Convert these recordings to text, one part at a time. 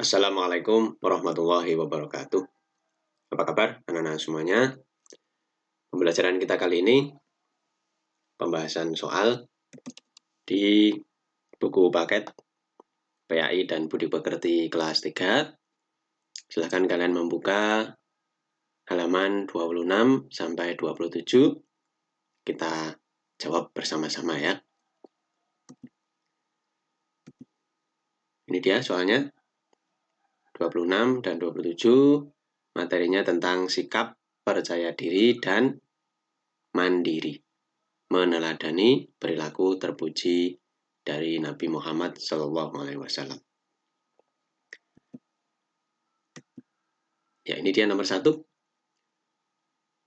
Assalamualaikum warahmatullahi wabarakatuh. Apa kabar anak-anak semuanya? Pembelajaran kita kali ini pembahasan soal di buku paket PAI dan Budi Pekerti kelas 3. Silahkan kalian membuka halaman 26 sampai 27. Kita jawab bersama-sama ya. Ini dia soalnya 26 dan 27. Materinya tentang sikap percaya diri dan mandiri, meneladani perilaku terpuji dari Nabi Muhammad SAW. Ya, ini dia nomor 1.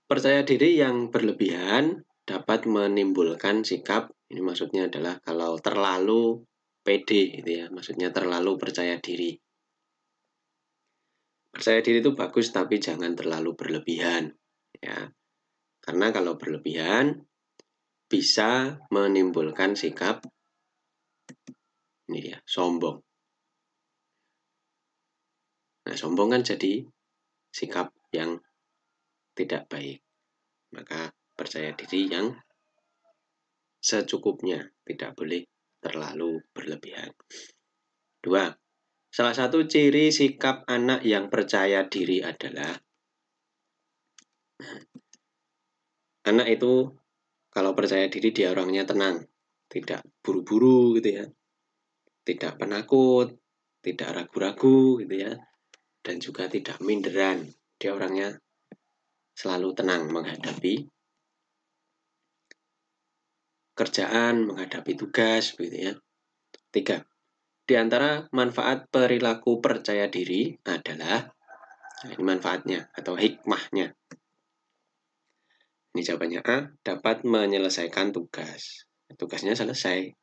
Percaya diri yang berlebihan dapat menimbulkan sikap, ini maksudnya adalah kalau terlalu pede, gitu ya, maksudnya terlalu percaya diri. Percaya diri itu bagus, tapi jangan terlalu berlebihan, ya. Karena kalau berlebihan bisa menimbulkan sikap, ini dia, sombong. Nah, sombong kan jadi sikap yang tidak baik. Maka percaya diri yang secukupnya, tidak boleh terlalu berlebihan. 2. Salah satu ciri sikap anak yang percaya diri adalah anak itu kalau percaya diri dia orangnya tenang, tidak buru-buru gitu ya, tidak penakut, tidak ragu-ragu gitu ya, dan juga tidak minderan. Dia orangnya selalu tenang menghadapi kerjaan, menghadapi tugas gitu ya. 3. Di antara manfaat perilaku percaya diri adalah, nah ini manfaatnya atau hikmahnya. Ini jawabannya A, dapat menyelesaikan tugas. Tugasnya selesai.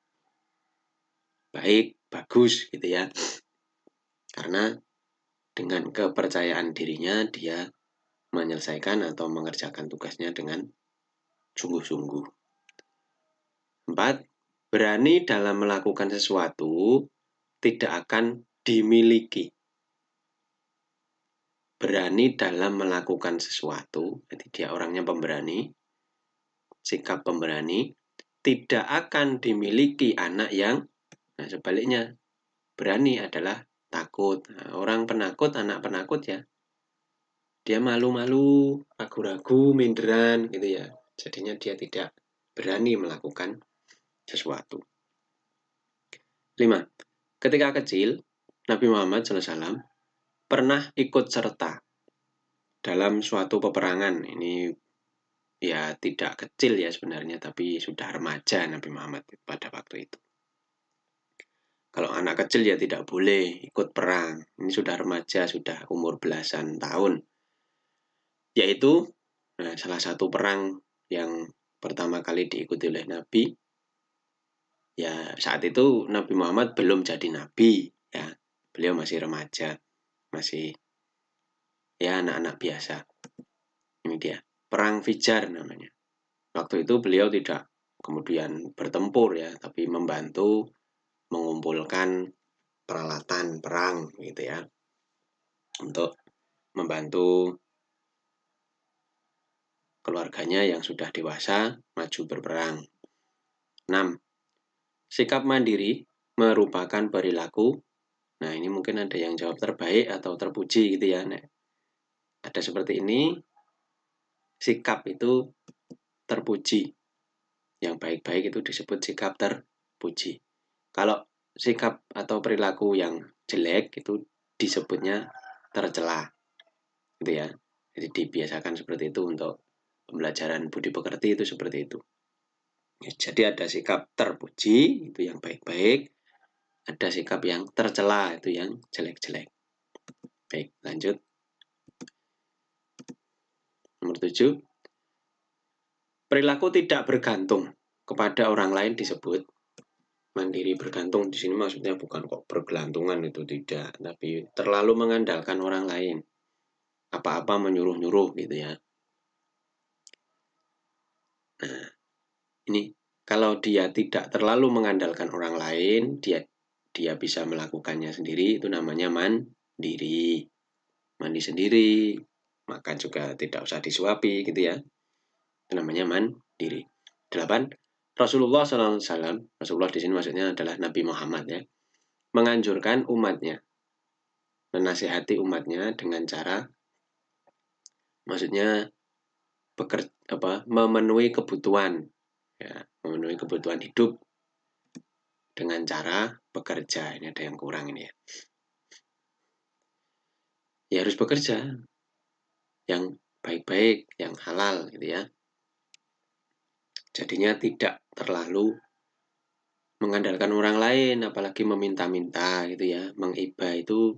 Baik, bagus gitu ya. Karena dengan kepercayaan dirinya dia menyelesaikan atau mengerjakan tugasnya dengan sungguh-sungguh. 4. Berani dalam melakukan sesuatu tidak akan dimiliki. Berani dalam melakukan sesuatu, jadi dia orangnya pemberani, sikap pemberani, tidak akan dimiliki anak yang, nah sebaliknya, berani adalah takut. Nah, orang penakut, anak penakut ya, dia malu-malu, ragu-ragu, minderan gitu ya. Jadinya dia tidak berani melakukan sesuatu. 5. Ketika kecil, Nabi Muhammad SAW pernah ikut serta dalam suatu peperangan. Ini ya tidak kecil ya sebenarnya, tapi sudah remaja Nabi Muhammad pada waktu itu. Kalau anak kecil ya tidak boleh ikut perang. Ini sudah remaja, sudah umur belasan tahun. Yaitu salah satu perang yang pertama kali diikuti oleh Nabi. Ya saat itu Nabi Muhammad belum jadi Nabi ya. Beliau masih remaja, masih ya anak-anak biasa. Ini dia, perang Fijar namanya. Waktu itu beliau tidak kemudian bertempur ya, tapi membantu mengumpulkan peralatan perang gitu ya. Untuk membantu keluarganya yang sudah dewasa maju berperang. 6. Sikap mandiri merupakan perilaku. Nah, ini mungkin ada yang jawab terbaik atau terpuji gitu ya. Nah, ada seperti ini. Sikap itu terpuji. Yang baik-baik itu disebut sikap terpuji. Kalau sikap atau perilaku yang jelek itu disebutnya tercela. Gitu ya. Jadi dibiasakan seperti itu untuk pembelajaran budi pekerti itu seperti itu. Jadi ada sikap terpuji, itu yang baik-baik. Ada sikap yang tercela, itu yang jelek-jelek. Baik, lanjut. Nomor 7. Perilaku tidak bergantung kepada orang lain disebut mandiri. Bergantung di sini maksudnya bukan kok bergelantungan, itu tidak. Tapi terlalu mengandalkan orang lain. Apa-apa menyuruh-nyuruh gitu ya. Nah, ini kalau dia tidak terlalu mengandalkan orang lain, dia bisa melakukannya sendiri, itu namanya diri, mandi sendiri, makan juga tidak usah disuapi gitu ya. Itu namanya mandiri. 8. Rasulullah SAW, Rasulullah di sini maksudnya adalah Nabi Muhammad ya, menganjurkan umatnya, menasihati umatnya dengan cara, maksudnya memenuhi kebutuhan, ya, memenuhi kebutuhan hidup dengan cara bekerja. Ini ada yang kurang ini ya. Ya harus bekerja yang baik-baik, yang halal gitu ya. Jadinya tidak terlalu mengandalkan orang lain, apalagi meminta-minta gitu ya. Mengiba itu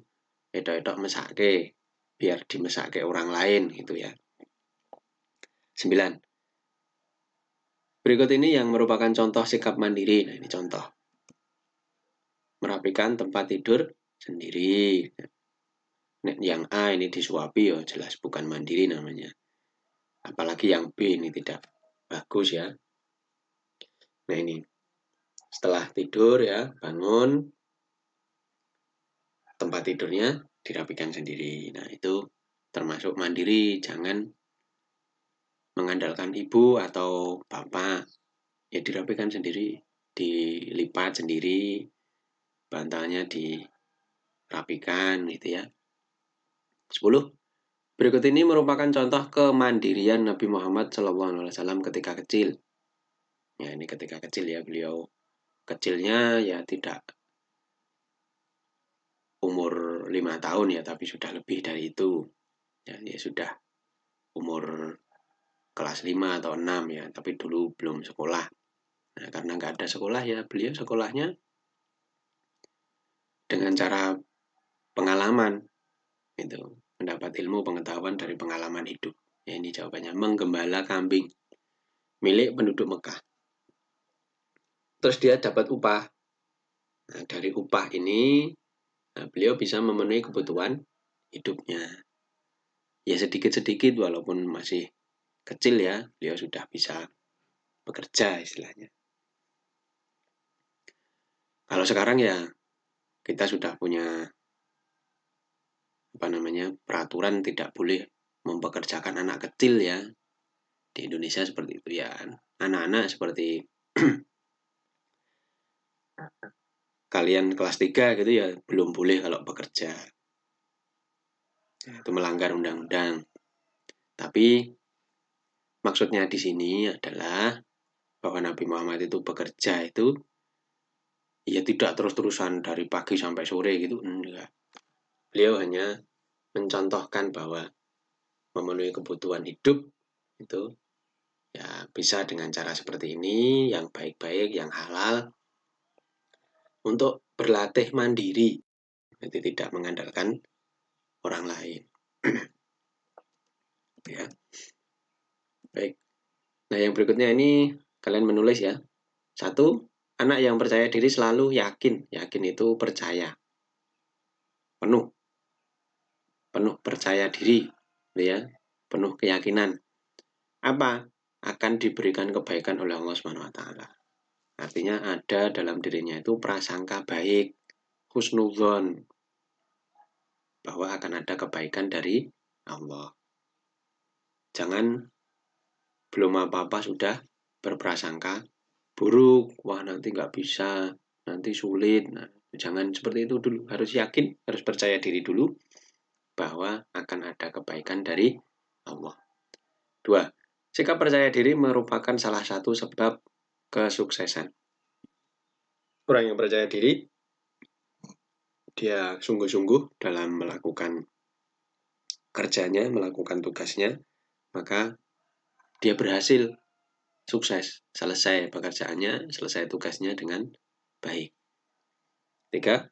edok-edok mesake, biar dimesake orang lain gitu ya. 9. Berikut ini yang merupakan contoh sikap mandiri. Nah, ini contoh. Merapikan tempat tidur sendiri. Yang A ini disuapi ya jelas bukan mandiri namanya. Apalagi yang B ini tidak bagus ya. Nah ini, setelah tidur ya, bangun, tempat tidurnya dirapikan sendiri. Nah itu termasuk mandiri, jangan mengandalkan ibu atau bapak. Ya dirapikan sendiri, dilipat sendiri, bantalnya dirapikan gitu ya. 10. Berikut ini merupakan contoh kemandirian Nabi Muhammad SAW ketika kecil. Ya ini ketika kecil ya, beliau kecilnya ya tidak umur 5 tahun ya, tapi sudah lebih dari itu. Ya, dia sudah umur kelas 5 atau 6 ya, tapi dulu belum sekolah. Nah, karena nggak ada sekolah ya, beliau sekolahnya dengan cara pengalaman, itu mendapat ilmu pengetahuan dari pengalaman hidup. Ya, ini jawabannya, menggembala kambing milik penduduk Mekah. Terus dia dapat upah. Nah, dari upah ini beliau bisa memenuhi kebutuhan hidupnya. Ya sedikit-sedikit walaupun masih kecil ya, beliau sudah bisa bekerja istilahnya. Kalau sekarang ya kita sudah punya peraturan tidak boleh mempekerjakan anak kecil ya. Di Indonesia seperti itu ya. Anak-anak seperti kalian kelas 3 gitu ya belum boleh kalau bekerja. Itu melanggar undang-undang. Tapi maksudnya di sini adalah bahwa Nabi Muhammad itu bekerja itu ya tidak terus-terusan dari pagi sampai sore gitu, enggak. Beliau hanya mencontohkan bahwa memenuhi kebutuhan hidup itu ya bisa dengan cara seperti ini, yang baik-baik, yang halal, untuk berlatih mandiri, jadi tidak mengandalkan orang lain. Ya. Baik. Nah, yang berikutnya ini kalian menulis ya. 1. Anak yang percaya diri selalu yakin. Yakin itu percaya. Penuh percaya diri, ya. Penuh keyakinan. Apa? Akan diberikan kebaikan oleh Allah SWT. Artinya ada dalam dirinya itu prasangka baik, husnudzon, bahwa akan ada kebaikan dari Allah. Jangan belum apa-apa sudah berprasangka buruk, wah nanti nggak bisa, nanti sulit. Nah, jangan seperti itu dulu, harus yakin, harus percaya diri dulu bahwa akan ada kebaikan dari Allah. 2. Sikap percaya diri merupakan salah satu sebab kesuksesan. Orang yang percaya diri, dia sungguh-sungguh dalam melakukan kerjanya, melakukan tugasnya, maka dia berhasil, sukses, selesai pekerjaannya, selesai tugasnya dengan baik. 3.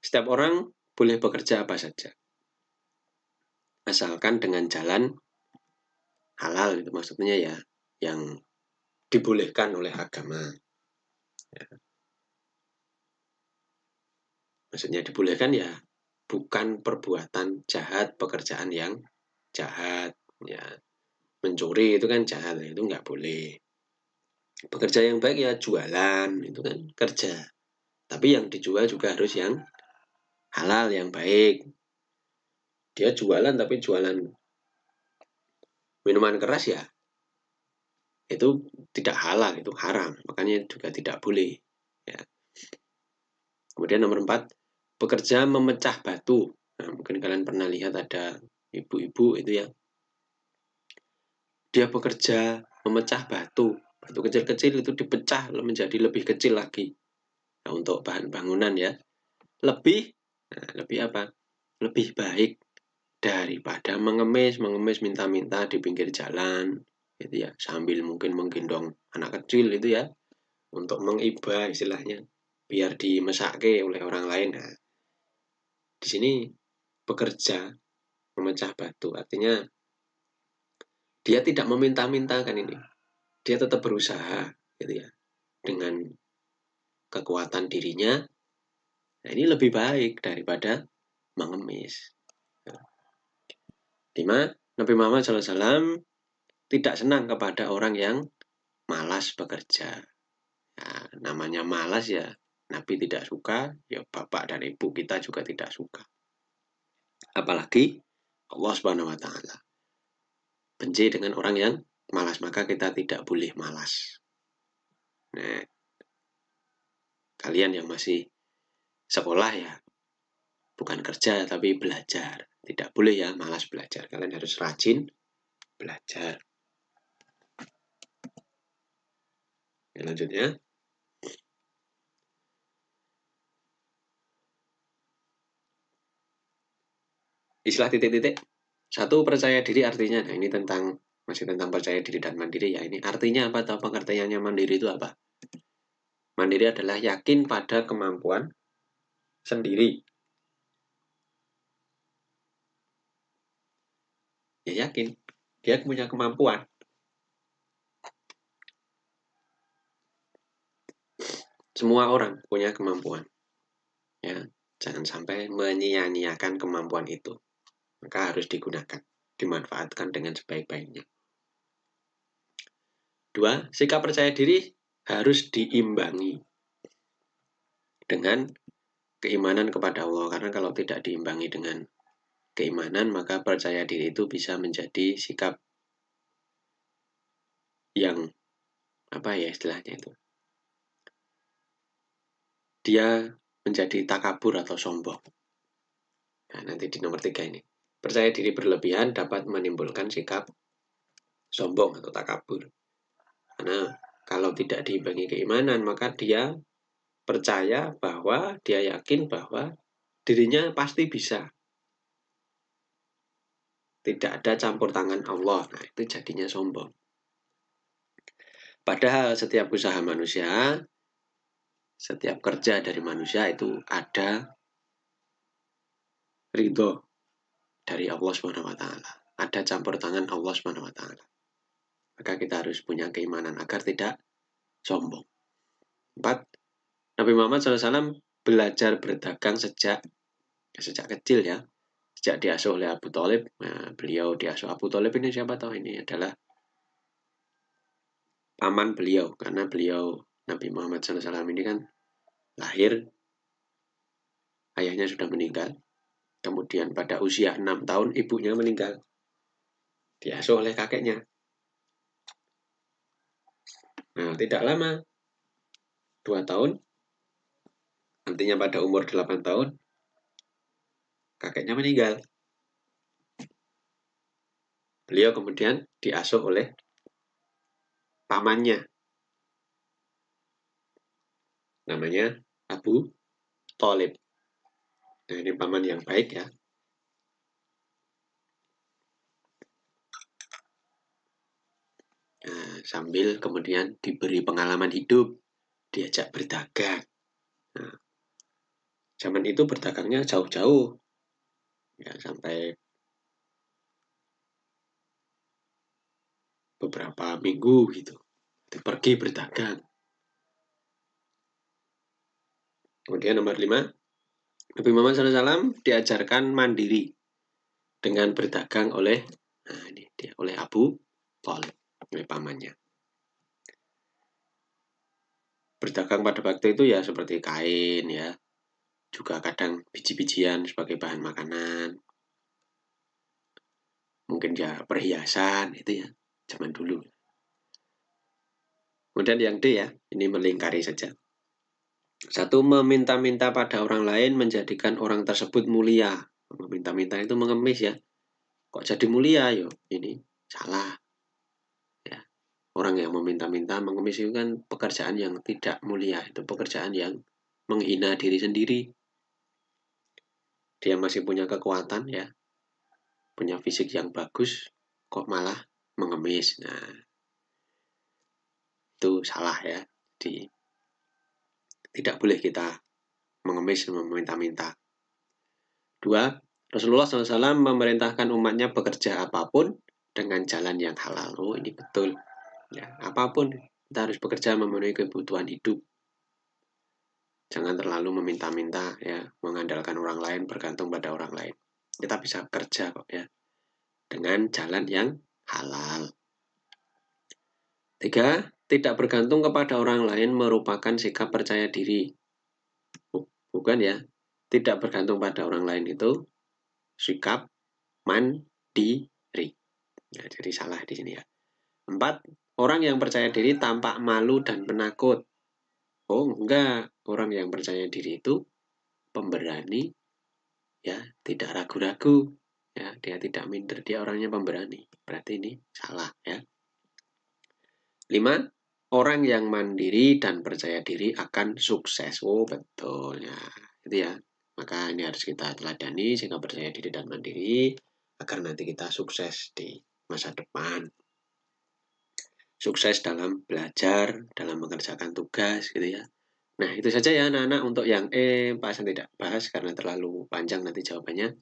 Setiap orang boleh bekerja apa saja, asalkan dengan jalan halal, itu maksudnya ya yang dibolehkan oleh agama. Ya. Maksudnya dibolehkan ya bukan perbuatan jahat, pekerjaan yang jahat. Ya, mencuri itu kan jahat, itu nggak boleh. Bekerja yang baik ya jualan, itu kan kerja. Tapi yang dijual juga harus yang halal, yang baik. dia jualan tapi jualan minuman keras ya itu tidak halal, itu haram, makanya juga tidak boleh ya. Kemudian nomor 4, bekerja memecah batu. Nah, mungkin kalian pernah lihat ada ibu-ibu itu ya, dia bekerja memecah batu kecil-kecil itu dipecah menjadi lebih kecil lagi. Nah, untuk bahan bangunan ya, lebih apa? Lebih baik daripada mengemis minta-minta di pinggir jalan gitu ya, sambil mungkin menggendong anak kecil itu ya, untuk mengiba istilahnya, biar dimesake oleh orang lain. Nah, di sini bekerja memecah batu artinya dia tidak meminta-minta kan ini, dia tetap berusaha gitu ya dengan kekuatan dirinya. Nah, ini lebih baik daripada mengemis. Dimana Nabi Muhammad SAW tidak senang kepada orang yang malas bekerja. Nah, namanya malas ya Nabi tidak suka, ya bapak dan ibu kita juga tidak suka. Apalagi Allah Subhanahu wa taala benci dengan orang yang malas, maka kita tidak boleh malas. Nah, kalian yang masih sekolah ya, bukan kerja tapi belajar. Tidak boleh ya malas belajar. Kalian harus rajin belajar. Selanjutnya, istilah titik-titik. 1, percaya diri artinya. Nah, ini masih tentang percaya diri dan mandiri ya. Ini artinya apa atau pengertiannya mandiri itu apa? Mandiri adalah yakin pada kemampuan sendiri. Ya yakin dia punya kemampuan. Semua orang punya kemampuan. Ya, jangan sampai menyia-nyiakan kemampuan itu. Maka harus digunakan, dimanfaatkan dengan sebaik-baiknya. 2, sikap percaya diri harus diimbangi dengan keimanan kepada Allah. Karena kalau tidak diimbangi dengan keimanan, maka percaya diri itu bisa menjadi sikap yang apa ya istilahnya itu, dia menjadi takabur atau sombong. Nah, nanti di nomor 3 ini, percaya diri berlebihan dapat menimbulkan sikap sombong atau takabur. Karena kalau tidak diimbangi keimanan, maka dia percaya bahwa dia yakin bahwa dirinya pasti bisa, tidak ada campur tangan Allah. Nah, itu jadinya sombong. Padahal setiap usaha manusia, setiap kerja dari manusia itu ada ridho dari Allah SWT. Ada campur tangan Allah SWT. Maka kita harus punya keimanan agar tidak sombong. 4, Nabi Muhammad SAW belajar berdagang sejak kecil ya. Sejak diasuh oleh Abu Thalib. Nah, beliau diasuh Abu Thalib ini siapa tahu, ini adalah paman beliau, karena beliau Nabi Muhammad SAW ini kan lahir, ayahnya sudah meninggal, kemudian pada usia 6 tahun ibunya meninggal, diasuh oleh kakeknya. Nah, tidak lama, 2 tahun, nantinya pada umur 8 tahun, kakeknya meninggal. Beliau kemudian diasuh oleh pamannya, namanya Abu Thalib. Nah, ini paman yang baik ya. Nah, sambil kemudian diberi pengalaman hidup, diajak berdagang. Nah, zaman itu berdagangnya jauh-jauh, ya sampai beberapa minggu gitu, pergi berdagang. Kemudian nomor 5, Nabi Muhammad SAW diajarkan mandiri dengan berdagang oleh oleh Abu Thalib, oleh pamannya. Berdagang pada waktu itu ya seperti kain ya, juga kadang biji-bijian sebagai bahan makanan. mungkin ya perhiasan, itu ya zaman dulu. Kemudian yang D ya, ini melingkari saja. 1. Meminta-minta pada orang lain menjadikan orang tersebut mulia. Meminta-minta itu mengemis ya. Kok jadi mulia yo? Ini salah. Ya. Orang yang meminta-minta mengemis itu kan pekerjaan yang tidak mulia. Itu pekerjaan yang menghina diri sendiri. Dia masih punya kekuatan ya. Punya fisik yang bagus, kok malah mengemis. Nah, itu salah ya. Jadi tidak boleh kita mengemis meminta-minta. 2. Rasulullah SAW memerintahkan umatnya bekerja apapun dengan jalan yang halal. Oh, ini betul. Ya, apapun kita harus bekerja memenuhi kebutuhan hidup. Jangan terlalu meminta-minta ya, mengandalkan orang lain, bergantung pada orang lain. Kita bisa kerja kok ya dengan jalan yang halal. 3. Tidak bergantung kepada orang lain merupakan sikap percaya diri. Bukan ya. Tidak bergantung pada orang lain itu sikap mandiri. Ya, jadi salah di sini ya. 4. Orang yang percaya diri tampak malu dan penakut. Oh, enggak. Orang yang percaya diri itu pemberani, ya, tidak ragu-ragu. Ya, dia tidak minder, dia orangnya pemberani. Berarti ini salah ya. 5. Orang yang mandiri dan percaya diri akan sukses. Oh, betul ya. Itu ya. Maka ini harus kita teladani sehingga percaya diri dan mandiri agar nanti kita sukses di masa depan. Sukses dalam belajar, dalam mengerjakan tugas gitu ya. Nah, itu saja ya anak-anak untuk yang Pak Hasan tidak bahas karena terlalu panjang nanti jawabannya.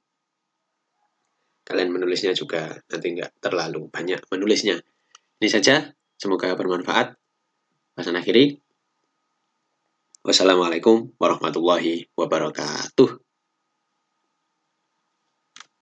Kalian menulisnya juga nanti nggak terlalu banyak menulisnya. Ini saja, semoga bermanfaat. Pak Hasan akhiri. Wassalamualaikum warahmatullahi wabarakatuh.